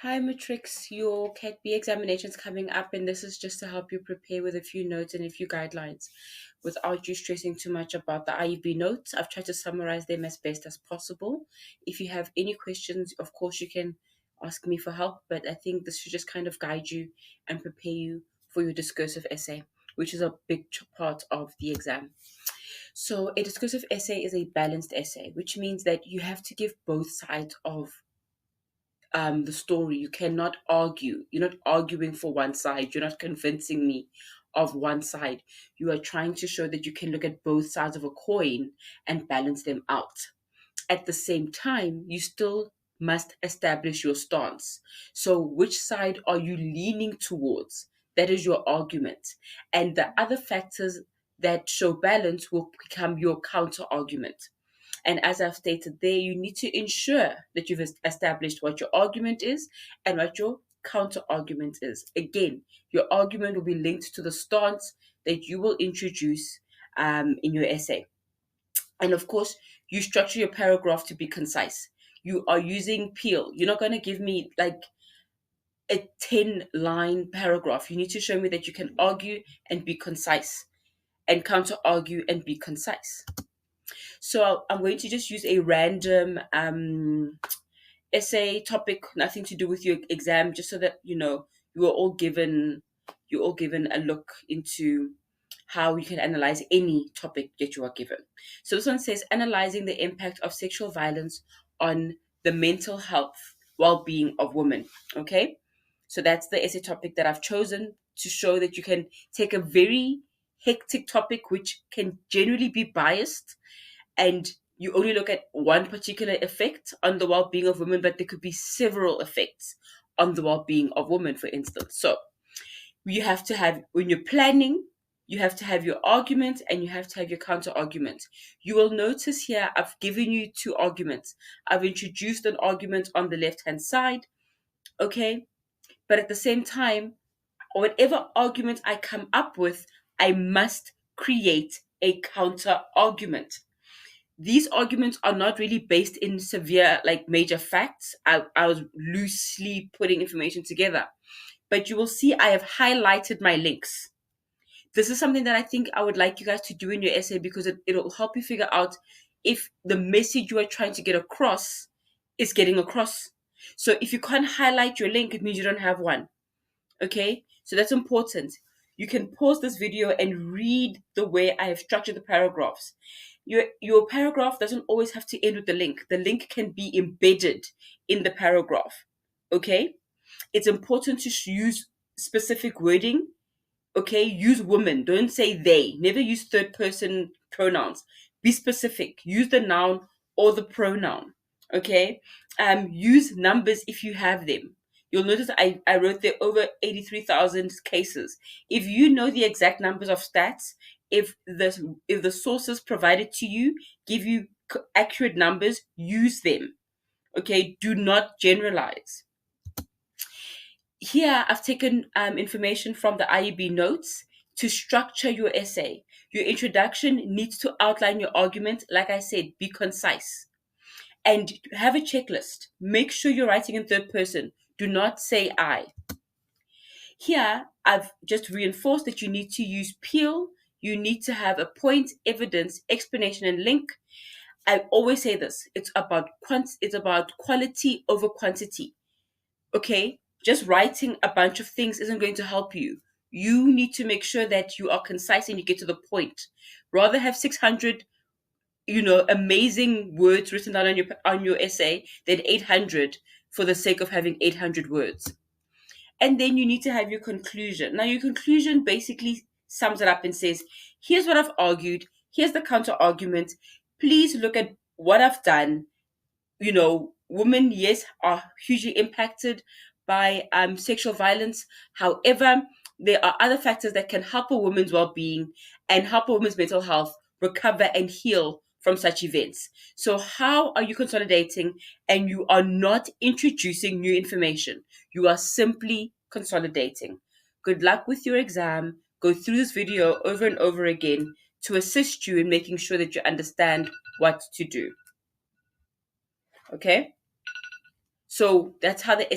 Hi Matrix, your Cat B examination's coming up, and this is just to help you prepare with a few notes and a few guidelines without you stressing too much about the IEB notes. I've tried to summarize them as best as possible. If you have any questions, of course, you can ask me for help, but I think this should just kind of guide you and prepare you for your discursive essay, which is a big part of the exam. So, a discursive essay is a balanced essay, which means that you have to give both sides of the story. You cannot argue. You're not arguing for one side. You're not convincing me of one side. You are trying to show that you can look at both sides of a coin and balance them out. At the same time, you still must establish your stance. So, which side are you leaning towards? That is your argument. And the other factors that show balance will become your counter argument. And as I've stated there, you need to ensure that you've established what your argument is and what your counter argument is. Again, your argument will be linked to the stance that you will introduce in your essay. And of course, you structure your paragraph to be concise. You are using Peel. You're not going to give me like a 10-line paragraph. You need to show me that you can argue and be concise, and counter argue and be concise. So I'm going to just use a random essay topic, nothing to do with your exam, just so that you are all given a look into how you can analyze any topic that you are given. So this one says analyzing the impact of sexual violence on the mental health well-being of women. Okay, so that's the essay topic that I've chosen to show that you can take a very hectic topic which can generally be biased, and you only look at one particular effect on the well-being of women, but there could be several effects on the well-being of women, for instance. So you have to have, when you're planning, you have to have your argument and you have to have your counter argument. You will notice here I've given you two arguments. I've introduced an argument on the left-hand side, okay? But at the same time, whatever argument I come up with, I must create a counter argument. These arguments are not really based in severe, like major facts. I was loosely putting information together. But you will see I have highlighted my links. This is something that I think I would like you guys to do in your essay, because it'll help you figure out if the message you are trying to get across is getting across. So if you can't highlight your link, it means you don't have one. Okay? So that's important. You can pause this video and read the way I have structured the paragraphs. Your paragraph doesn't always have to end with the link. The link can be embedded in the paragraph. Okay? It's important to use specific wording. Okay? Use women. Don't say they. Never use third person pronouns. Be specific. Use the noun or the pronoun. Okay? Use numbers if you have them. You'll notice I wrote there over 83,000 cases. If you know the exact numbers of stats, if the sources provided to you give you accurate numbers, use them. Okay, do not generalize. Here, I've taken information from the IEB notes to structure your essay. Your introduction needs to outline your argument. Like I said, be concise. And have a checklist. Make sure you're writing in third person. Do not say I. Here, I've just reinforced that you need to use Peel. You need to have a point, evidence, explanation, and link. I always say this. It's about quality over quantity. Okay? Just writing a bunch of things isn't going to help you. You need to make sure that you are concise and you get to the point. Rather have 600 amazing words written down on your essay than 800 for the sake of having 800 words. And then you need to have your conclusion. Now, your conclusion basically sums it up and says, here's what I've argued, here's the counter argument. Please look at what I've done. Women, yes, are hugely impacted by sexual violence. However, there are other factors that can help a woman's well-being and help a woman's mental health recover and heal from such events. So how are you consolidating? And you are not introducing new information. You are simply consolidating. Good luck with your exam. Go through this video over and over again to assist you in making sure that you understand what to do. Okay? So that's how the